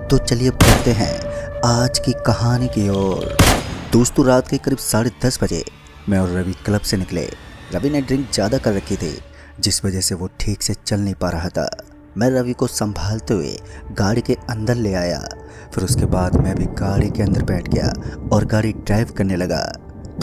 तो चलिए बढ़ते हैं आज की कहानी की ओर। दोस्तों, रात के करीब 10:30 बजे मैं और रवि क्लब से निकले। रवि ने ड्रिंक ज़्यादा कर रखी थी, जिस वजह से वो ठीक से चल नहीं पा रहा था। मैं रवि को संभालते हुए गाड़ी के अंदर ले आया। फिर उसके बाद मैं भी गाड़ी के अंदर बैठ गया और गाड़ी ड्राइव करने लगा।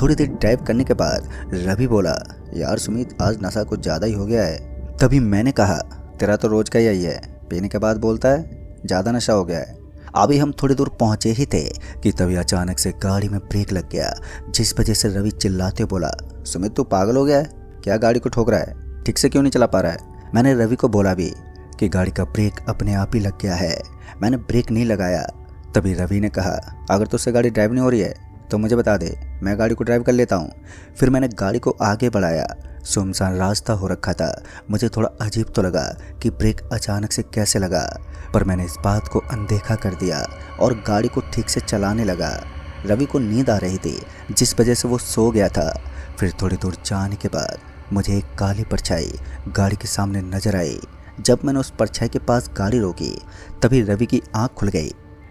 थोड़ी देर ड्राइव करने के बाद रवि बोला, यार सुमित, आज नशा कुछ ज़्यादा ही हो गया है। तभी मैंने कहा, तेरा तो रोज का यही है, पीने के बाद बोलता है ज़्यादा नशा हो गया है। अभी हम थोड़ी दूर पहुंचे ही थे कि तभी अचानक से गाड़ी में ब्रेक लग गया, जिस वजह से रवि चिल्लाते बोला, सुमित तू पागल हो गया है क्या? गाड़ी को ठोक रहा है, ठीक से क्यों नहीं चला पा रहा है? मैंने रवि को बोला भी कि गाड़ी का ब्रेक अपने आप ही लग गया है, मैंने ब्रेक नहीं लगाया। तभी रवि ने कहा, अगर तुझसे गाड़ी ड्राइव नहीं हो रही है तो मुझे बता दे, मैं गाड़ी को ड्राइव कर लेता हूँ। फिर मैंने गाड़ी को आगे बढ़ाया। सुनसान रास्ता हो रखा था। मुझे थोड़ा अजीब तो लगा कि ब्रेक अचानक से कैसे लगा, पर मैंने इस बात को अनदेखा कर दिया और गाड़ी को ठीक से चलाने लगा। रवि को नींद आ रही थी, जिस वजह से वो सो गया था। फिर थोड़ी दूर जाने के बाद मुझे एक काली परछाई गाड़ी के सामने नजर आई। जब मैंने उस परछाई के पास गाड़ी रोकी, तभी रवि की आंख खुल गई।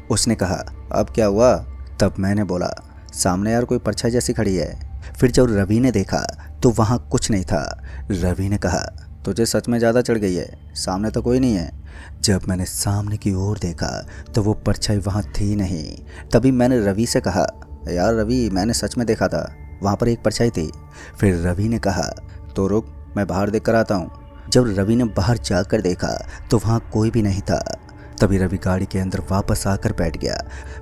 उसने कहा, अब क्या हुआ? तब मैंने बोला, सामने यार कोई परछाई जैसी खड़ी है। फिर जब रवि ने देखा तो वहाँ कुछ नहीं था। रवि ने कहा, तुझे सच में ज़्यादा चढ़ गई है, सामने तो कोई नहीं है। जब मैंने सामने की ओर देखा तो वो परछाई वहाँ थी नहीं। तभी मैंने रवि से कहा, यार रवि, मैंने सच में देखा था, वहाँ पर एक परछाई थी। फिर रवि ने कहा, तो रुक, मैं बाहर देख कर आता हूँ। जब रवि ने बाहर जाकर देखा तो वहाँ कोई भी नहीं था। तभी रवि गाड़ी के अंदर वापस आकर बैठ गया।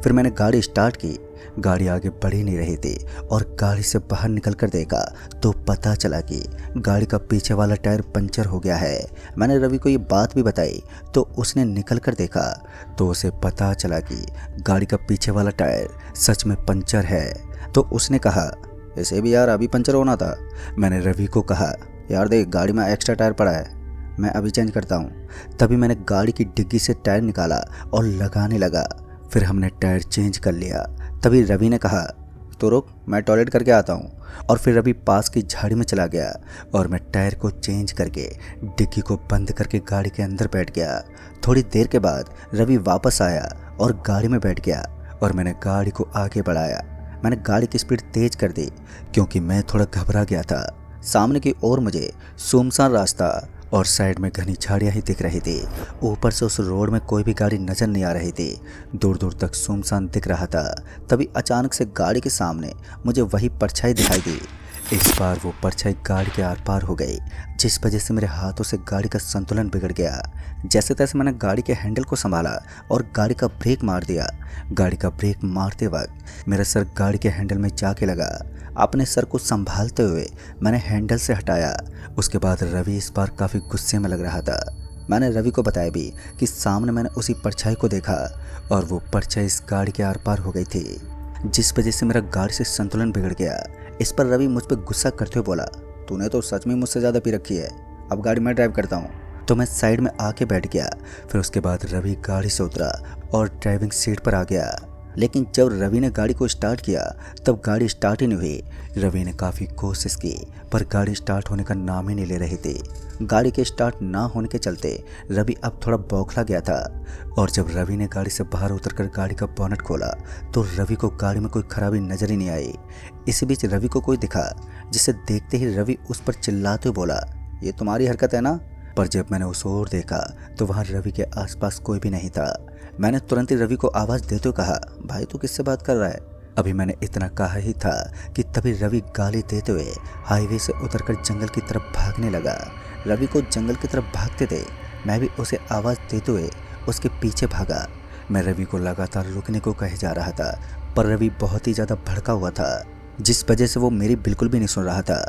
फिर मैंने गाड़ी स्टार्ट की। गाड़ी आगे बढ़ ही नहीं रही थी और गाड़ी से बाहर निकल कर देखा तो पता चला कि गाड़ी का पीछे वाला टायर पंचर हो गया है। मैंने रवि को ये बात भी बताई तो उसने निकल कर देखा तो उसे पता चला कि गाड़ी का पीछे वाला टायर सच में पंचर है। तो उसने कहा, इसे भी यार अभी पंचर होना था। मैंने रवि को कहा, यार देख, गाड़ी में एक्स्ट्रा टायर पड़ा है, मैं अभी चेंज करता हूँ। तभी मैंने गाड़ी की डिग्गी से टायर निकाला और लगाने लगा। फिर हमने टायर चेंज कर लिया। तभी रवि ने कहा, तो रुक, मैं टॉयलेट करके आता हूँ। और फिर रवि पास की झाड़ी में चला गया और मैं टायर को चेंज करके डिग्गी को बंद करके गाड़ी के अंदर बैठ गया। थोड़ी देर के बाद रवि वापस आया और गाड़ी में बैठ गया और मैंने गाड़ी को आगे बढ़ाया। मैंने गाड़ी की स्पीड तेज कर दी क्योंकि मैं थोड़ा घबरा गया था। सामने की ओर मुझे सुनसान रास्ता और साइड में घनी झाड़ियाँ ही दिख रही थी। ऊपर से उस रोड में कोई भी गाड़ी नजर नहीं आ रही थी, दूर दूर तक सुनसान दिख रहा था। तभी अचानक से गाड़ी के सामने मुझे वही परछाई दिखाई दी। इस बार वो परछाई गाड़ी के आर पार हो गई, जिस वजह से मेरे हाथों से गाड़ी का संतुलन बिगड़ गया। जैसे तैसे मैंने गाड़ी के हैंडल को संभाला और गाड़ी का ब्रेक मार दिया। गाड़ी का ब्रेक मारते वक्त मेरा सर गाड़ी के हैंडल में जाके लगा। अपने सर को संभालते हुए मैंने हैंडल से हटाया। उसके बाद रवि इस बार काफ़ी गुस्से में लग रहा था। मैंने रवि को बताया भी कि सामने मैंने उसी परछाई को देखा और वो परछाई इस गाड़ी के आर पार हो गई थी, जिस वजह से मेरा गाड़ी से संतुलन बिगड़ गया। इस पर रवि मुझ पर गुस्सा करते हुए बोला, तूने तो सच में मुझसे ज़्यादा पी रखी है, अब गाड़ी मैं ड्राइव करता हूँ। तो मैं साइड में आके बैठ गया। फिर उसके बाद रवि गाड़ी से उतरा और ड्राइविंग सीट पर आ गया। लेकिन जब रवि ने गाड़ी को स्टार्ट किया तब गाड़ी स्टार्ट ही नहीं हुई। रवि ने काफ़ी कोशिश की पर गाड़ी स्टार्ट होने का नाम ही नहीं ले रही थी। गाड़ी के स्टार्ट ना होने के चलते रवि अब थोड़ा बौखला गया था। और जब रवि ने गाड़ी से बाहर उतरकर गाड़ी का बोनट खोला तो रवि को गाड़ी में कोई खराबी नजर ही नहीं आई। इसी बीच रवि को कोई दिखा, जिसे देखते ही रवि उस पर चिल्लाते हुए बोला, ये तुम्हारी हरकत है ना? पर जब मैंने उस ओर देखा तो वहाँ रवि के आसपास कोई भी नहीं था। मैंने तुरंत ही रवि को आवाज़ देते हुए कहा, भाई तू किससे बात कर रहा है? अभी मैंने इतना कहा ही था कि तभी रवि गाली देते हुए हाईवे से उतरकर जंगल की तरफ भागने लगा। रवि को जंगल की तरफ भागते थे, मैं भी उसे आवाज़ देते हुए उसके पीछे भागा। मैं रवि को लगातार रुकने को कहे जा रहा था, पर रवि बहुत ही ज़्यादा भड़का हुआ था, जिस वजह से वो मेरी बिल्कुल भी नहीं सुन रहा था।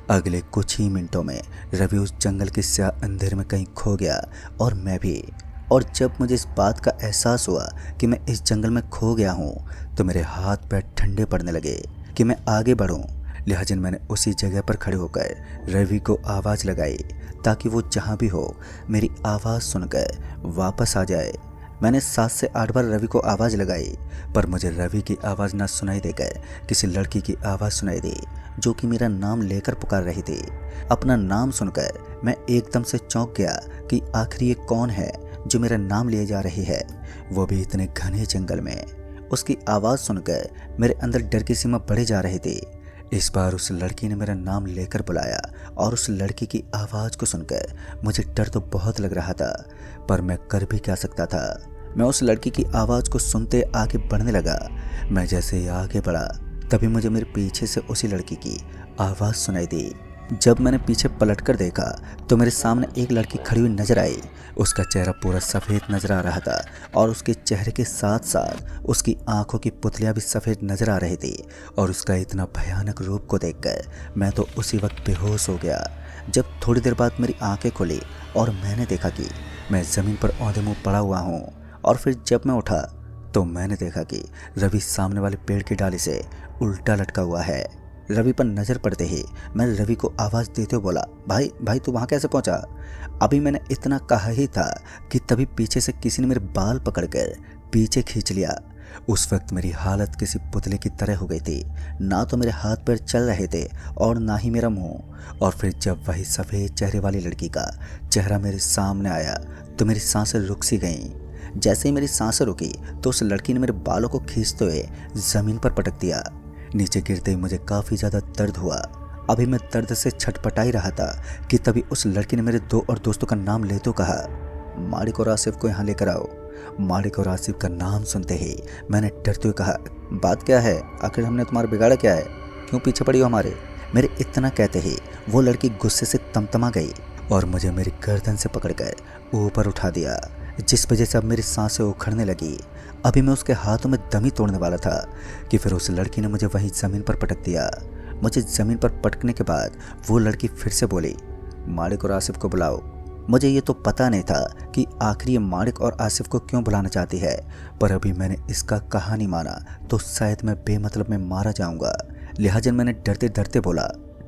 अगले कुछ ही मिनटों में रवि उस जंगल के स्याह अंधेरे में कहीं खो गया और मैं भी। और जब मुझे इस बात का एहसास हुआ कि मैं इस जंगल में खो गया हूँ तो मेरे हाथ पैर ठंडे पड़ने लगे कि मैं आगे बढ़ूँ। लिहाजा मैंने उसी जगह पर खड़े होकर रवि को आवाज़ लगाई ताकि वो जहाँ भी हो मेरी आवाज़ सुनकर वापस आ जाए। मैंने 7 से 8 बार रवि को आवाज़ लगाई, पर मुझे रवि की आवाज़ ना सुनाई देकर किसी लड़की की आवाज़ सुनाई दी जो कि मेरा नाम लेकर पुकार रही थी। अपना नाम सुनकर मैं एकदम से चौंक गया कि आखिर ये कौन है जो मेरा नाम लिए जा रही है, वो भी इतने घने जंगल में। उसकी आवाज़ सुनकर मेरे अंदर डर की सीमा बढ़े जा रही थी। इस बार उस लड़की ने मेरा नाम लेकर बुलाया और उस लड़की की आवाज़ को सुनकर मुझे डर तो बहुत लग रहा था, पर मैं कर भी क्या सकता था। मैं उस लड़की की आवाज़ को सुनते आगे बढ़ने लगा। मैं जैसे ही आगे बढ़ा तभी मुझे मेरे पीछे से उसी लड़की की आवाज़ सुनाई दी। जब मैंने पीछे पलटकर देखा तो मेरे सामने एक लड़की खड़ी हुई नजर आई। उसका चेहरा पूरा सफ़ेद नजर आ रहा था और उसके चेहरे के साथ साथ उसकी आंखों की पुतलियां भी सफ़ेद नजर आ रही थी। और उसका इतना भयानक रूप को देखकर मैं तो उसी वक्त बेहोश हो गया। जब थोड़ी देर बाद मेरी आंखें खुली और मैंने देखा कि मैं ज़मीन पर औंधे मुँह पड़ा हुआ हूँ। और फिर जब मैं उठा तो मैंने देखा कि रवि सामने वाले पेड़ की डाली से उल्टा लटका हुआ है। रवि पर नज़र पड़ते ही मैं रवि को आवाज़ देते हुए बोला, भाई भाई तू वहाँ कैसे पहुँचा? अभी मैंने इतना कहा ही था कि तभी पीछे से किसी ने मेरे बाल पकड़कर पीछे खींच लिया। उस वक्त मेरी हालत किसी पुतले की तरह हो गई थी। ना तो मेरे हाथ पैर चल रहे थे और ना ही मेरा मुंह। और फिर जब वही सफ़ेद चेहरे वाली लड़की का चेहरा मेरे सामने आया तो मेरी सांसें रुक सी गईं। जैसे ही मेरी सांसें रुकी तो उस लड़की ने मेरे बालों को खींचते हुए ज़मीन पर पटक दिया। नीचे गिरते ही मुझे काफ़ी ज़्यादा दर्द हुआ। अभी मैं दर्द से छटपटा ही रहा था कि तभी उस लड़की ने मेरे दो और दोस्तों का नाम लेते हुए कहा, मालिक और आसिफ को यहाँ लेकर आओ। मालिक और आसिफ का नाम सुनते ही मैंने डरते हुए कहा, बात क्या है? आखिर हमने तुम्हारा बिगाड़ा क्या है? क्यों पीछे पड़ी हो हमारे? मेरे इतना कहते ही वो लड़की गुस्से से तमतमा गई और मुझे मेरी गर्दन से पकड़कर ऊपर उठा दिया, जिस वजह से अब मेरी सांसें उखड़ने लगी। अभी मैं उसके हाथों में दम ही तोड़ने वाला था कि फिर उस लड़की ने मुझे वहीं ज़मीन पर पटक दिया। मुझे ज़मीन पर पटकने के बाद वो लड़की फिर से बोली, मालिक और आसिफ को बुलाओ। मुझे ये तो पता नहीं था कि आखिर ये मालिक और आसिफ को क्यों बुलाना चाहती है, पर अभी मैंने इसका कहा नहीं माना तो शायद मैं बेमतलब में मारा जाऊंगा। लिहाजा मैंने डरते डरते बोला,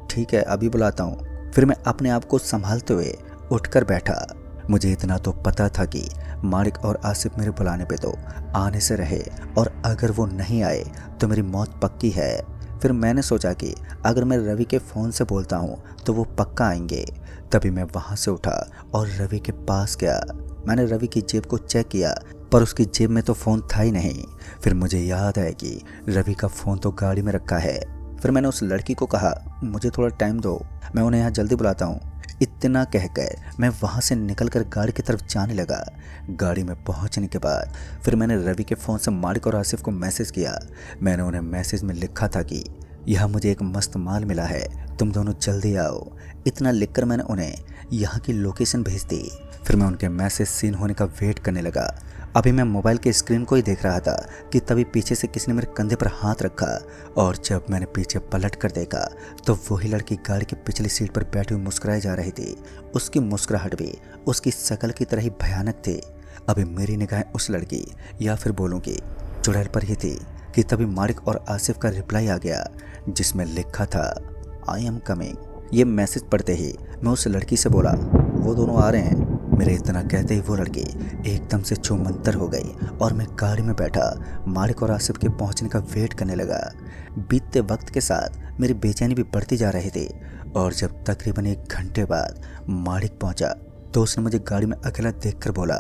ठीक है अभी बुलाता हूँ। फिर मैं अपने आप को संभालते हुए उठकर बैठा। मुझे इतना तो पता था कि मालिक और आसिफ मेरे बुलाने पे तो आने से रहे और अगर वो नहीं आए तो मेरी मौत पक्की है। फिर मैंने सोचा कि अगर मैं रवि के फ़ोन से बोलता हूँ तो वो पक्का आएंगे। तभी मैं वहाँ से उठा और रवि के पास गया। मैंने रवि की जेब को चेक किया पर उसकी जेब में तो फ़ोन था ही नहीं। फिर मुझे याद आया कि रवि का फ़ोन तो गाड़ी में रखा है। फिर मैंने उस लड़की को कहा, मुझे थोड़ा टाइम दो, मैं उन्हें यहाँ जल्दी बुलाता हूँ। इतना कहकर मैं वहाँ से निकलकर गाड़ी की तरफ जाने लगा। गाड़ी में पहुँचने के बाद फिर मैंने रवि के फ़ोन से मालिक और आसिफ को मैसेज किया। मैंने उन्हें मैसेज में लिखा था कि यहाँ मुझे एक मस्त माल मिला है, तुम दोनों जल्दी आओ। इतना लिखकर मैंने उन्हें यहाँ की लोकेशन भेज दी। फिर मैं उनके मैसेज सीन होने का वेट करने लगा। अभी मैं मोबाइल के स्क्रीन को ही देख रहा था कि तभी पीछे से किसी ने मेरे कंधे पर हाथ रखा और जब मैंने पीछे पलट कर देखा तो वही लड़की गाड़ी की पिछली सीट पर बैठी हुई मुस्कुराई जा रही थी। उसकी मुस्कुराहट भी उसकी शक्ल की तरह ही भयानक थी। अभी मेरी निगाहें उस लड़की या फिर बोलूँ कि चुड़ैल पर ही थी कि तभी मालिक और आसिफ का रिप्लाई आ गया जिसमें लिखा था, आई एम कमिंग। ये मैसेज पढ़ते ही मैं उस लड़की से बोला, वो दोनों आ रहे हैं। मेरे इतना कहते ही वो लड़की एकदम से छूमंतर हो गई और मैं गाड़ी में बैठा मालिक और आसिफ के पहुंचने का वेट करने लगा। बीतते वक्त के साथ मेरी बेचैनी भी बढ़ती जा रही थी और जब तकरीबन 1 घंटे बाद मालिक पहुंचा तो उसने मुझे गाड़ी में अकेला देखकर बोला,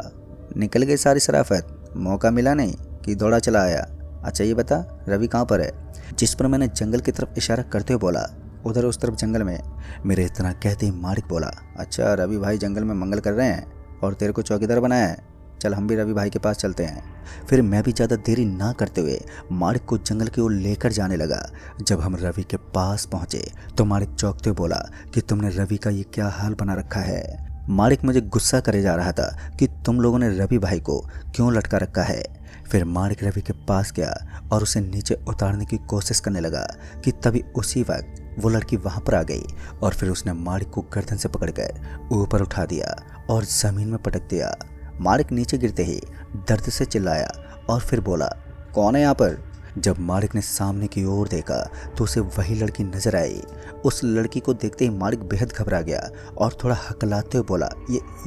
निकल गई सारी शराफत, मौका मिला नहीं कि दौड़ा चला आया। अच्छा ये बता रवि कहाँ पर है? जिस पर मैंने जंगल की तरफ इशारा करते हुए बोला, उधर उस तरफ जंगल में। मेरे इतना कहते ही मालिक बोला, अच्छा रवि भाई जंगल में मंगल कर रहे हैं और तेरे को चौकीदार बनाया है, चल हम भी रवि भाई के पास चलते हैं। फिर मैं भी ज़्यादा देरी ना करते हुए मालिक को जंगल की ओर लेकर जाने लगा। जब हम रवि के पास पहुँचे तो मालिक चौंकते हुए बोला कि तुमने रवि का ये क्या हाल बना रखा है। मालिक मुझे गुस्सा करे जा रहा था कि तुम लोगों ने रवि भाई को क्यों लटका रखा है। फिर मालिक रवि के पास गया और उसे नीचे उतारने की कोशिश करने लगा कि तभी उसी वक्त वो लड़की वहाँ पर आ गई और फिर उसने मालिक को गर्दन से पकड़कर ऊपर उठा दिया और ज़मीन में पटक दिया। मालिक नीचे गिरते ही दर्द से चिल्लाया और फिर बोला, कौन है यहाँ पर? जब मालिक ने सामने की ओर देखा तो उसे वही लड़की नजर आई। उस लड़की को देखते ही मालिक बेहद घबरा गया और थोड़ा हकलाते हुए बोला,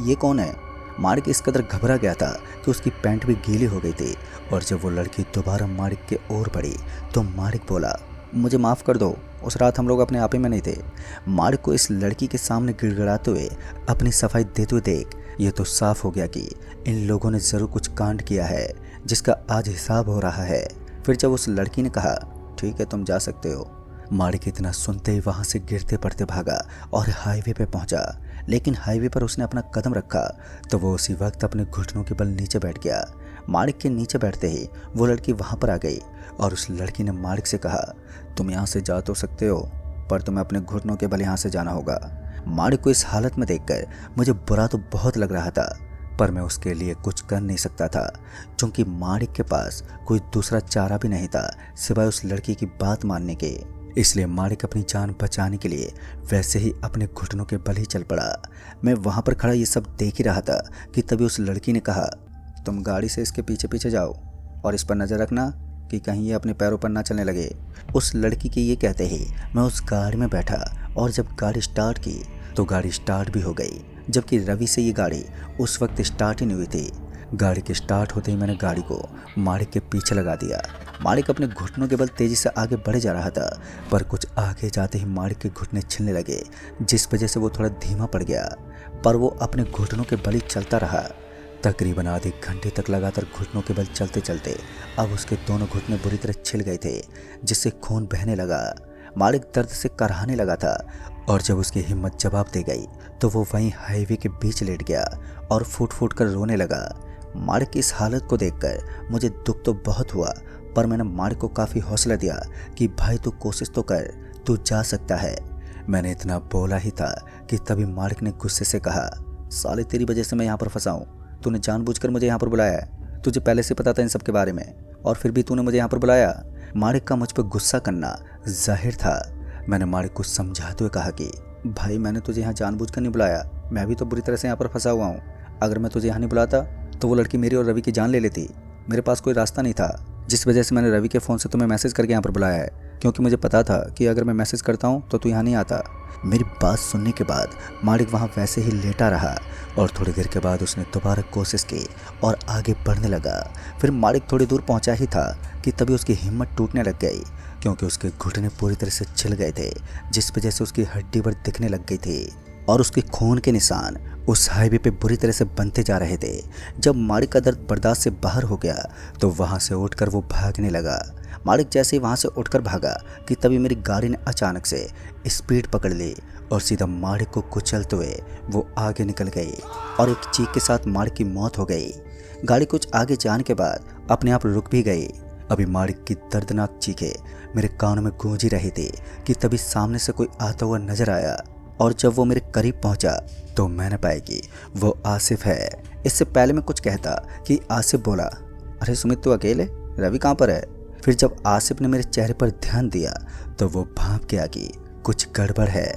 ये कौन है? मालिक इस कदर घबरा गया था कि उसकी पैंट भी गीली हो गई थी। और जब वो लड़की दोबारा मालिक के ओर बढ़ी तो मालिक बोला, मुझे माफ़ कर दो, उस रात हम लोग अपने आप ही में नहीं थे। मालिक को इस लड़की के सामने गिड़गिड़ाते हुए अपनी सफाई देते हुए देख ये तो साफ हो गया कि इन लोगों ने ज़रूर कुछ कांड किया है जिसका आज हिसाब हो रहा है। फिर जब उस लड़की ने कहा ठीक है तुम जा सकते हो, मालिक इतना सुनते ही वहाँ से गिरते पड़ते भागा और हाईवे पे पहुँचा। लेकिन हाईवे पर उसने अपना कदम रखा तो वो उसी वक्त अपने घुटनों के बल नीचे बैठ गया। मालिक के नीचे बैठते ही वो लड़की वहाँ पर आ गई और उस लड़की ने मालिक से कहा तुम यहाँ से जा तो सकते हो पर तुम्हें अपने घुटनों के बल यहाँ से जाना होगा। मालिक को इस हालत में देखकर मुझे बुरा तो बहुत लग रहा था पर मैं उसके लिए कुछ कर नहीं सकता था क्योंकि मालिक के पास कोई दूसरा चारा भी नहीं था सिवाय उस लड़की की बात मानने के। इसलिए मालिक अपनी जान बचाने के लिए वैसे ही अपने घुटनों के बल ही चल पड़ा। मैं वहाँ पर खड़ा ये सब देख ही रहा था कि तभी उस लड़की ने कहा तुम गाड़ी से इसके पीछे पीछे जाओ और इस पर नज़र रखना कि कहीं ये अपने पैरों पर ना चलने लगे। उस लड़की के ये कहते ही मैं उस गाड़ी में बैठा और जब गाड़ी स्टार्ट की तो गाड़ी स्टार्ट भी हो गई, जबकि रवि से ये गाड़ी उस वक्त स्टार्ट ही नहीं हुई थी। गाड़ी के स्टार्ट होते ही मैंने गाड़ी को मालिक के पीछे लगा दिया। मालिक अपने घुटनों के बल तेजी से आगे बढ़े जा रहा था पर कुछ आगे जाते ही मालिक के घुटने छिलने लगे जिस वजह से वो थोड़ा धीमा पड़ गया, पर वो अपने घुटनों के बल ही चलता रहा। तकरीबन आधे घंटे तक लगातार घुटनों के बल चलते चलते अब उसके दोनों घुटने बुरी तरह छिल गए थे जिससे खून बहने लगा। मालिक दर्द से कराहने लगा था और जब उसकी हिम्मत जवाब दे गई तो वो वहीं हाईवे के बीच लेट गया और फूट फूट कर रोने लगा। मालिक की इस हालत को देखकर मुझे दुख तो बहुत हुआ पर मैंने मालिक को काफ़ी हौसला दिया कि भाई तू कोशिश तो कर, तू जा सकता है। मैंने इतना बोला ही था कि तभी मालिक ने गुस्से से कहा साले तेरी वजह से मैं यहाँ पर फंसा हूँ, तूने जानबूझकर मुझे यहाँ पर बुलाया है, तुझे पहले से पता था इन सब के बारे में और फिर भी तूने मुझे यहाँ पर बुलाया। मालिक का मुझ पर गुस्सा करना जाहिर था। मैंने मालिक को समझाते हुए कहा कि भाई मैंने तुझे यहाँ जानबूझकर नहीं बुलाया, मैं भी तो बुरी तरह से यहाँ पर फंसा हुआ हूँ। अगर मैं तुझे यहाँ नहीं बुलाता तो वो लड़की मेरी और रवि की जान ले लेती। मेरे पास कोई रास्ता नहीं था जिस वजह से मैंने रवि के फ़ोन से तुम्हें मैसेज करके यहाँ पर बुलाया है, क्योंकि मुझे पता था कि अगर मैं मैसेज करता हूँ तो तू यहाँ नहीं आता। मेरी बात सुनने के बाद मालिक वहाँ वैसे ही लेटा रहा और थोड़ी देर के बाद उसने दोबारा कोशिश की और आगे बढ़ने लगा। फिर मालिक थोड़ी दूर पहुँचा ही था कि तभी उसकी हिम्मत टूटने लग गई क्योंकि उसके घुटने पूरी तरह से छिल गए थे जिस वजह से उसकी हड्डी पर दिखने लग गई थी और उसके खून के निशान उस हाईवे पे बुरी तरह से बनते जा रहे थे। जब मालिक का दर्द बर्दाश्त से बाहर हो गया तो वहाँ से उठकर वो भागने लगा। मालिक जैसे ही वहाँ से उठकर भागा कि तभी मेरी गाड़ी ने अचानक से स्पीड पकड़ ली और सीधा मालिक को कुचलते हुए वो आगे निकल गई और एक चीख के साथ मालिक की मौत हो गई। गाड़ी कुछ आगे जाने के बाद अपने आप रुक भी गई। अभी मालिक की दर्दनाक चीखें मेरे कानों में गूंज रही थी कि तभी सामने से कोई आता हुआ नजर आया और जब वो मेरे करीब पहुंचा तो मैंने पाया कि वो आसिफ है। इससे पहले मैं कुछ कहता कि आसिफ बोला अरे सुमित तू अकेले, रवि कहाँ पर है? फिर जब आसिफ ने मेरे चेहरे पर ध्यान दिया तो वो भांप गया कि कुछ गड़बड़ है।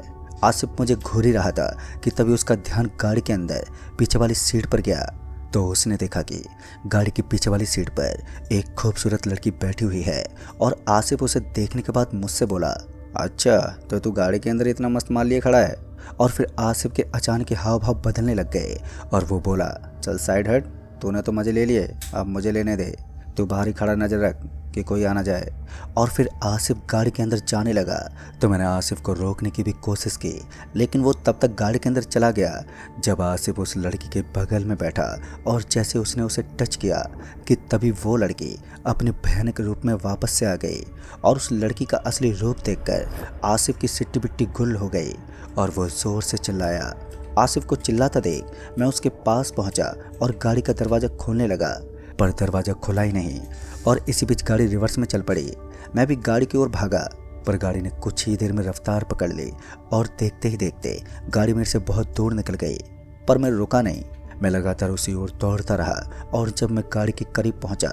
आसिफ मुझे घूर ही रहा था कि तभी उसका ध्यान गाड़ी के अंदर पीछे वाली सीट पर गया तो उसने देखा कि गाड़ी की पीछे वाली सीट पर एक खूबसूरत लड़की बैठी हुई है और आसिफ उसे देखने के बाद मुझसे बोला अच्छा तो तू गाड़ी के अंदर इतना मस्त माल लिए खड़ा है। और फिर आसिफ के अचानक के हाव भाव बदलने लग गए और वो बोला चल साइड हट, तूने तो मज़े ले लिए, अब मुझे लेने दे, तू बाहर ही खड़ा नजर रख कि कोई आ ना जाए। और फिर आसिफ गाड़ी के अंदर जाने लगा तो मैंने आसिफ को रोकने की भी कोशिश की लेकिन वो तब तक गाड़ी के अंदर चला गया जब आसिफ उस लड़की के बगल में बैठा और जैसे उसने उसे टच किया कि तभी वो लड़की अपने भयानक रूप में वापस से आ गई और उस लड़की का असली रूप देखकर आसिफ की सिट्टी बिट्टी गुल हो गई और वो ज़ोर से चिल्लाया। आसिफ को चिल्लाता देख मैं उसके पास पहुंचा और गाड़ी का दरवाज़ा खोलने लगा पर दरवाज़ा खुला ही नहीं और इसी बीच गाड़ी रिवर्स में चल पड़ी। मैं भी गाड़ी की ओर भागा पर गाड़ी ने कुछ ही देर में रफ्तार पकड़ ली और देखते ही देखते गाड़ी मेरे से बहुत दूर निकल गई। पर मैं रुका नहीं, मैं लगातार उसी ओर दौड़ता रहा और जब मैं गाड़ी के करीब पहुंचा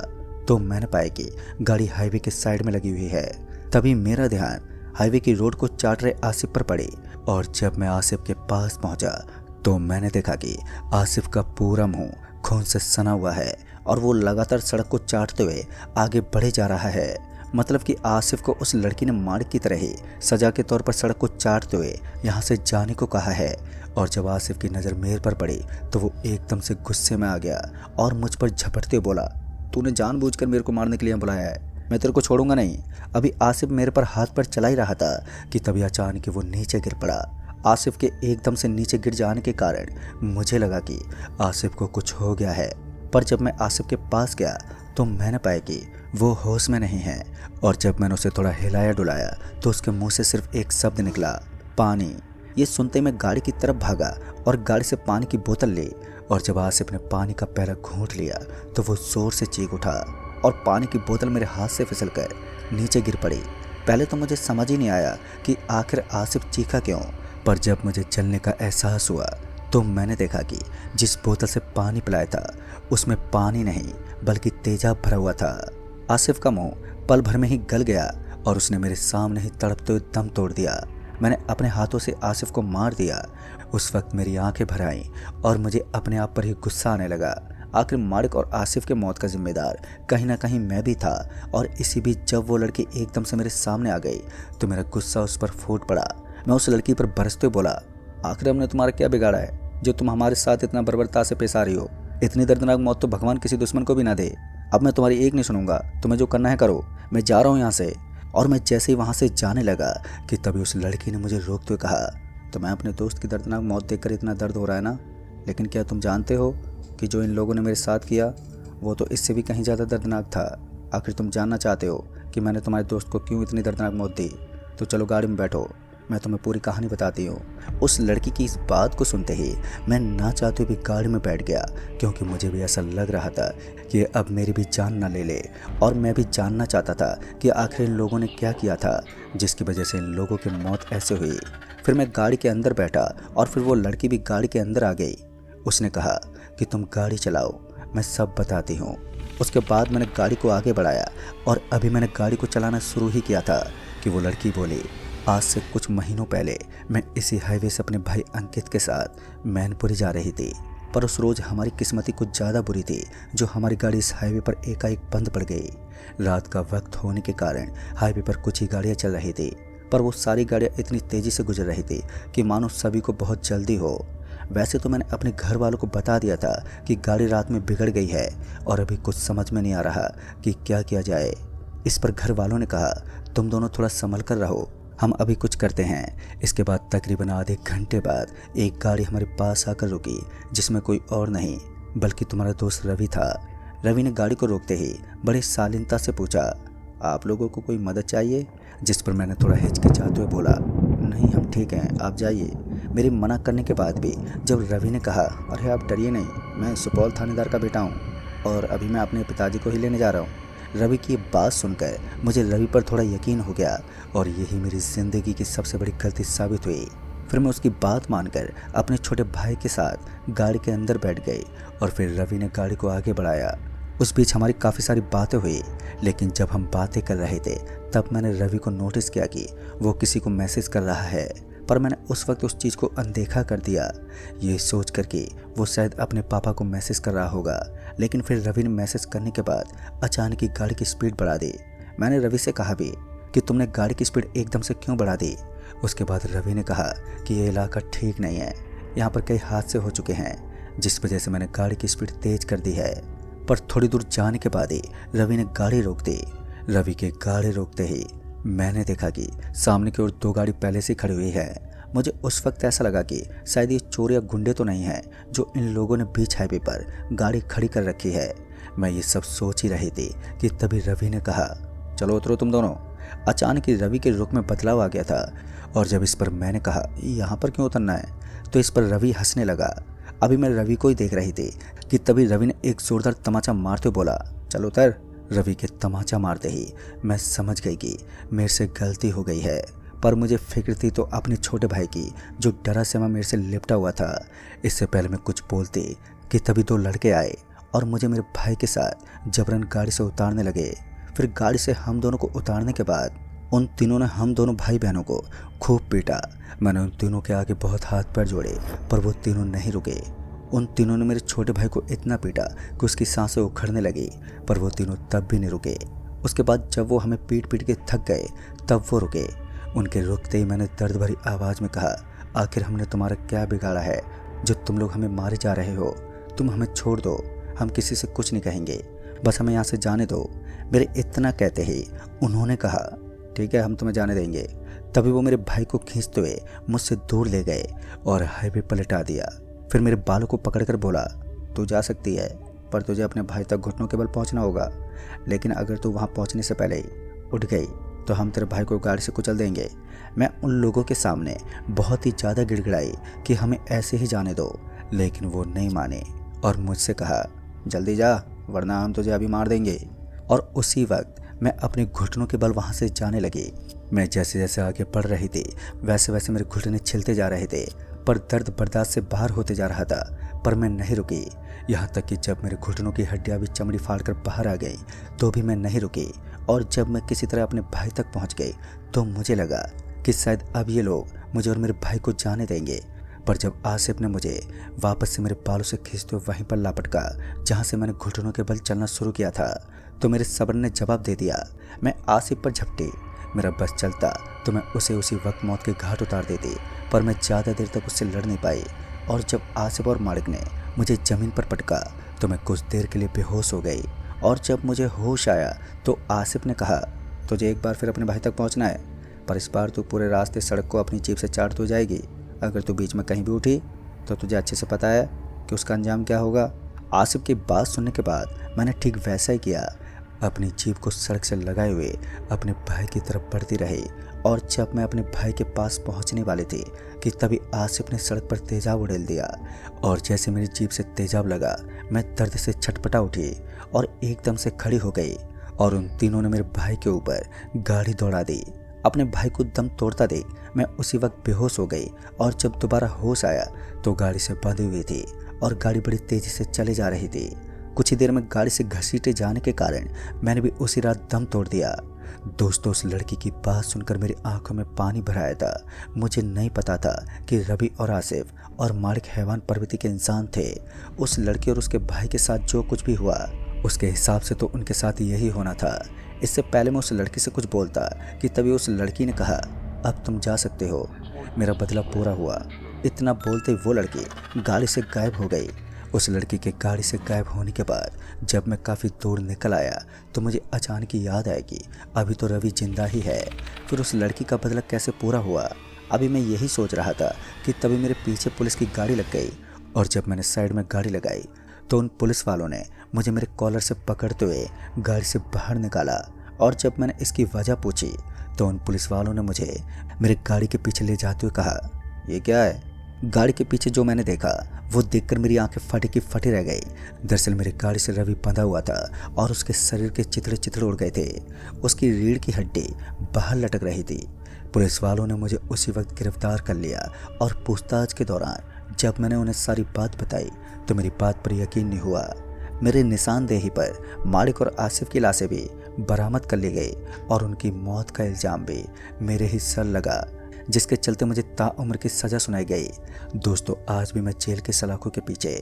तो मैंने पाया कि गाड़ी हाईवे के साइड में लगी हुई है। तभी मेरा ध्यान हाईवे की रोड को चाट रहे आसिफ पर पड़ी और जब मैं आसिफ के पास पहुंचा तो मैंने देखा कि आसिफ का पूरा मुंह खून से सना हुआ है और वो लगातार सड़क को चाटते हुए आगे बढ़े जा रहा है। मतलब कि आसिफ को उस लड़की ने मालिक की तरह ही सजा के तौर पर सड़क को चाटते हुए यहाँ से जाने को कहा है। और जब आसिफ की नज़र मेरे पर पड़ी तो वो एकदम से गुस्से में आ गया और मुझ पर झपटते हुए बोला तूने जानबूझकर मेरे को मारने के लिए बुलाया है, मैं तेरे को छोड़ूंगा नहीं। अभी आसिफ मेरे पर हाथ पर चला ही रहा था कि तभी अचानक वो नीचे गिर पड़ा आसिफ के एकदम से नीचे गिर जाने के कारण मुझे लगा कि आसिफ को कुछ हो गया है, पर जब मैं आसिफ के पास गया तो मैंने पाया कि वो होश में नहीं है। और जब मैंने उसे थोड़ा हिलाया डुलाया तो उसके मुंह से सिर्फ एक शब्द निकला, पानी। ये सुनते ही मैं गाड़ी की तरफ भागा और गाड़ी से पानी की बोतल ली, और जब आसिफ ने पानी का पहला घूंट लिया तो वो जोर से चीख उठा और पानी की बोतल मेरे हाथ से फिसलकर नीचे गिर पड़ी। पहले तो मुझे समझ ही नहीं आया कि आखिर आसिफ चीखा क्यों, पर जब मुझे जलने का एहसास हुआ तो मैंने देखा कि जिस बोतल से पानी पिलाया था उसमें पानी नहीं बल्कि तेजाब भरा हुआ था। आसिफ का मुंह पल भर में ही गल गया और उसने मेरे सामने ही तड़पते हुए दम तोड़ दिया। मैंने अपने हाथों से आसिफ को मार दिया। उस वक्त मेरी आंखें भर आईं और मुझे अपने आप पर ही गुस्सा आने लगा। आखिर मालिक और आसिफ के मौत का जिम्मेदार कहीं ना कहीं मैं भी था, और इसी बीच जब वो लड़की एकदम से मेरे सामने आ गई तो मेरा गुस्सा उस पर फूट पड़ा। मैं उस लड़की पर बरसते हुए बोला, आखिर हमने तुम्हारा क्या बिगाड़ा है जो तुम हमारे साथ इतना बर्बरता से पेश आ रही हो? इतनी दर्दनाक मौत तो भगवान किसी दुश्मन को भी ना दे। अब मैं तुम्हारी एक नहीं सुनूंगा, तुम्हें जो करना है करो, मैं जा रहा हूँ यहाँ से। और मैं जैसे ही वहाँ से जाने लगा कि तभी उस लड़की ने मुझे रोकते हुए कहा, तो मैं अपने दोस्त की दर्दनाक मौत देखकर इतना दर्द हो रहा है ना, लेकिन क्या तुम जानते हो कि जो इन लोगों ने मेरे साथ किया वो तो इससे भी कहीं ज़्यादा दर्दनाक था। आखिर तुम जानना चाहते हो कि मैंने तुम्हारे दोस्त को क्यों इतनी दर्दनाक मौत दी? तो चलो गाड़ी में बैठो, मैं तुम्हें पूरी कहानी बताती हूँ। उस लड़की की इस बात को सुनते ही मैं ना चाहते हुए भी गाड़ी में बैठ गया, क्योंकि मुझे भी ऐसा लग रहा था कि अब मेरी भी जान ना ले ले। और मैं भी जानना चाहता था कि आखिर इन लोगों ने क्या किया था जिसकी वजह से इन लोगों की मौत ऐसे हुई। फिर मैं गाड़ी के अंदर बैठा और फिर वो लड़की भी गाड़ी के अंदर आ गई। उसने कहा कि तुम गाड़ी चलाओ, मैं सब बताती हूँ। उसके बाद मैंने गाड़ी को आगे बढ़ाया और अभी मैंने गाड़ी को चलाना शुरू ही किया था कि वो लड़की बोली, आज से कुछ महीनों पहले मैं इसी हाईवे से अपने भाई अंकित के साथ मैनपुरी जा रही थी, पर उस रोज़ हमारी किस्मती कुछ ज़्यादा बुरी थी जो हमारी गाड़ी इस हाईवे पर एकाएक बंद पड़ गई। रात का वक्त होने के कारण हाईवे पर कुछ ही गाड़ियाँ चल रही थी, पर वो सारी गाड़ियाँ इतनी तेज़ी से गुजर रही थी कि मानो सभी को बहुत जल्दी हो। वैसे तो मैंने अपने घर वालों को बता दिया था कि गाड़ी रात में बिगड़ गई है और अभी कुछ समझ में नहीं आ रहा कि क्या किया जाए। इस पर घर वालों ने कहा, तुम दोनों थोड़ा संभल कर रहो, हम अभी कुछ करते हैं। इसके बाद तकरीबन आधे घंटे बाद एक गाड़ी हमारे पास आकर रुकी, जिसमें कोई और नहीं बल्कि तुम्हारा दोस्त रवि था। रवि ने गाड़ी को रोकते ही बड़ी शालीनता से पूछा, आप लोगों को कोई मदद चाहिए? जिस पर मैंने थोड़ा हिचकिचाते हुए बोला, नहीं हम ठीक हैं, आप जाइए। मेरी मना करने के बाद भी जब रवि ने कहा, अरे आप डरिए नहीं, मैं सुपौल थानेदार का बेटा हूँ और अभी मैं अपने पिताजी को ही लेने जा रहा हूँ। रवि की बात सुनकर मुझे रवि पर थोड़ा यकीन हो गया और यही मेरी ज़िंदगी की सबसे बड़ी गलती साबित हुई। फिर मैं उसकी बात मानकर अपने छोटे भाई के साथ गाड़ी के अंदर बैठ गई और फिर रवि ने गाड़ी को आगे बढ़ाया। उस बीच हमारी काफ़ी सारी बातें हुई, लेकिन जब हम बातें कर रहे थे तब मैंने रवि को नोटिस किया कि वो किसी को मैसेज कर रहा है, पर मैंने उस वक्त उस चीज़ को अनदेखा कर दिया, ये सोच कर कि वो शायद अपने पापा को मैसेज कर रहा होगा। लेकिन फिर रवि ने मैसेज करने के बाद अचानक ही गाड़ी की स्पीड बढ़ा दी। मैंने रवि से कहा भी कि तुमने गाड़ी की स्पीड एकदम से क्यों बढ़ा दी? उसके बाद रवि ने कहा कि ये इलाका ठीक नहीं है, यहाँ पर कई हादसे हो चुके हैं, जिस वजह से मैंने गाड़ी की स्पीड तेज कर दी है। पर थोड़ी दूर जाने के बाद ही रवि ने गाड़ी रोक दी। रवि के गाड़ी रोकते ही मैंने देखा कि सामने की ओर दो गाड़ी पहले से खड़ी हुई है। मुझे उस वक्त ऐसा लगा कि शायद ये चोर या गुंडे तो नहीं हैं जो इन लोगों ने बीच हाईवे पर गाड़ी खड़ी कर रखी है। मैं ये सब सोच ही रही थी कि तभी रवि ने कहा, चलो उतरो तुम दोनों। अचानक ही रवि के रुख में बदलाव आ गया था और जब इस पर मैंने कहा, यहाँ पर क्यों उतरना है, तो इस पर रवि हंसने लगा। अभी मैं रवि को ही देख रही थी कि तभी रवि ने एक जोरदार तमाचा मारते हुए बोला, चलो उतर। रवि के तमाचा मारते ही मैं समझ गई कि मेरे से गलती हो गई है, पर मुझे फिक्र थी तो अपने छोटे भाई की जो डरा सहमा मेरे से लिपटा हुआ था। इससे पहले मैं कुछ बोलती कि तभी दो लड़के आए और मुझे मेरे भाई के साथ जबरन गाड़ी से उतारने लगे। फिर गाड़ी से हम दोनों को उतारने के बाद उन तीनों ने हम दोनों भाई बहनों को खूब पीटा। मैंने उन तीनों के आगे बहुत हाथ पैर जोड़े, पर वो तीनों नहीं रुके। उन तीनों ने मेरे छोटे भाई को इतना पीटा कि उसकी सांसें उखड़ने लगी, पर वो तीनों तब भी नहीं रुके। उसके बाद जब वो हमें पीट पीट के थक गए तब वो रुके। उनके रुकते ही मैंने दर्द भरी आवाज़ में कहा, आखिर हमने तुम्हारा क्या बिगाड़ा है जो तुम लोग हमें मारे जा रहे हो? तुम हमें छोड़ दो, हम किसी से कुछ नहीं कहेंगे, बस हमें यहाँ से जाने दो। मेरे इतना कहते ही उन्होंने कहा, ठीक है हम तुम्हें जाने देंगे, तभी वो मेरे भाई को खींचते हुए मुझसे दूर ले गए और हाईवे पर लटा दिया। फिर मेरे बालों को पकड़कर बोला, तू जा सकती है, पर तुझे अपने भाई तक घुटनों के बल पहुंचना होगा। लेकिन अगर तू वहां पहुंचने से पहले ही उठ गई तो हम तेरे भाई को गाड़ी से कुचल देंगे। मैं उन लोगों के सामने बहुत ही ज़्यादा गिड़गिड़ाई कि हमें ऐसे ही जाने दो, लेकिन वो नहीं माने और मुझसे कहा, जल्दी जा वरना हम तुझे अभी मार देंगे। और उसी वक्त मैं अपने घुटनों के बल वहाँ से जाने लगी। मैं जैसे जैसे आगे बढ़ रही थी वैसे वैसे मेरे घुटने छिलते जा रहे थे, पर दर्द बर्दाश्त से बाहर होते जा रहा था। पर मैं नहीं रुकी, यहाँ तक कि जब मेरे घुटनों की हड्डियाँ भी चमड़ी फाड़कर बाहर आ गई तो भी मैं नहीं रुकी। और जब मैं किसी तरह अपने भाई तक पहुँच गई तो मुझे लगा कि शायद अब ये लोग मुझे और मेरे भाई को जाने देंगे। पर जब आसिफ ने मुझे वापस से मेरे बालों से खींचते हुए वहीं पर लापटका जहाँ से मैंने घुटनों के बल चलना शुरू किया था, तो मेरे सब्र ने जवाब दे दिया। मैं आसिफ पर झपटी। मेरा बस चलता तो मैं उसे उसी वक्त मौत के घाट उतार देती, पर मैं ज़्यादा देर तक उससे लड़ नहीं पाई। और जब आसिफ और मालिक ने मुझे ज़मीन पर पटका तो मैं कुछ देर के लिए बेहोश हो गई। और जब मुझे होश आया तो आसिफ ने कहा, तुझे एक बार फिर अपने भाई तक पहुंचना है, पर इस बार तू पूरे रास्ते सड़क को अपनी जीप से चाट तो जाएगी। अगर तू बीच में कहीं भी उठी तो तुझे अच्छे से पता है कि उसका अंजाम क्या होगा। आसिफ की बात सुनने के बाद मैंने ठीक वैसा ही किया। अपनी जीप को सड़क से लगाए हुए अपने भाई की तरफ बढ़ती रही। और जब मैं अपने भाई के पास पहुंचने वाली थी कि तभी आसिफ ने सड़क पर तेजाब उड़ेल दिया। और जैसे मेरी जीप से तेजाब लगा मैं दर्द से छटपटा उठी और एकदम से खड़ी हो गई। और उन तीनों ने मेरे भाई के ऊपर गाड़ी दौड़ा दी। अपने भाई को दम तोड़ता देख मैं उसी वक्त बेहोश हो गई। और जब दोबारा होश आया तो गाड़ी से बंधी हुई थी और गाड़ी बड़ी तेज़ी से चली जा रही थी। कुछ ही देर में गाड़ी से घसीटे जाने के कारण मैंने भी उसी रात दम तोड़ दिया। दोस्तों, उस लड़की की बात सुनकर मेरी आंखों में पानी भर आया था। मुझे नहीं पता था कि रवि और आसिफ और मालिक हैवान प्रवृत्ति के इंसान थे। उस लड़की और उसके भाई के साथ जो कुछ भी हुआ उसके हिसाब से तो उनके साथ यही होना था। इससे पहले मैं उस लड़की से कुछ बोलता कि तभी उस लड़की ने कहा, अब तुम जा सकते हो, मेरा बदला पूरा हुआ। इतना बोलते वो लड़की गाड़ी से गायब हो गई। उस लड़की के गाड़ी से गायब होने के बाद जब मैं काफ़ी दूर निकल आया तो मुझे अचानक याद आया कि अभी तो रवि जिंदा ही है। फिर उस लड़की का बदला कैसे पूरा हुआ, अभी मैं यही सोच रहा था कि तभी मेरे पीछे पुलिस की गाड़ी लग गई। और जब मैंने साइड में गाड़ी लगाई तो उन पुलिस वालों ने मुझे मेरे कॉलर से पकड़ते हुए गाड़ी से बाहर निकाला। और जब मैंने इसकी वजह पूछी तो उन पुलिस वालों ने मुझे मेरे गाड़ी के पीछे ले जाते हुए कहा, ये क्या है। गाड़ी के पीछे जो मैंने देखा वो देखकर मेरी आंखें फटी की फटी रह गई। दरअसल मेरी गाड़ी से रवि बंधा हुआ था और उसके शरीर के चिथड़े चिथड़े उड़ गए थे। उसकी रीढ़ की हड्डी बाहर लटक रही थी। पुलिस वालों ने मुझे उसी वक्त गिरफ्तार कर लिया और पूछताछ के दौरान जब मैंने उन्हें सारी बात बताई तो मेरी बात पर यकीन नहीं हुआ। मेरे निशानदेही पर मालिक और आसिफ की लाशें भी बरामद कर ली गई और उनकी मौत का इल्ज़ाम भी मेरे ही सर लगा, जिसके चलते मुझे ताउम्र की सज़ा सुनाई गई। दोस्तों, आज भी मैं जेल के सलाखों के पीछे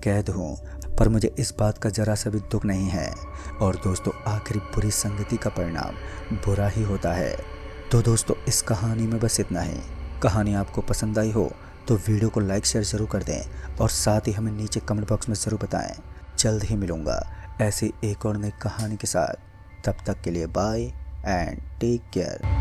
कैद हूँ, पर मुझे इस बात का ज़रा सा भी दुख नहीं है। और दोस्तों, आखिरी बुरी संगति का परिणाम बुरा ही होता है। तो दोस्तों, इस कहानी में बस इतना ही। कहानी आपको पसंद आई हो तो वीडियो को लाइक शेयर ज़रूर कर दें और साथ ही हमें नीचे कमेंट बॉक्स में ज़रूर बताएं। जल्द ही मिलूँगा ऐसी एक और नई कहानी के साथ। तब तक के लिए बाय एंड टेक केयर।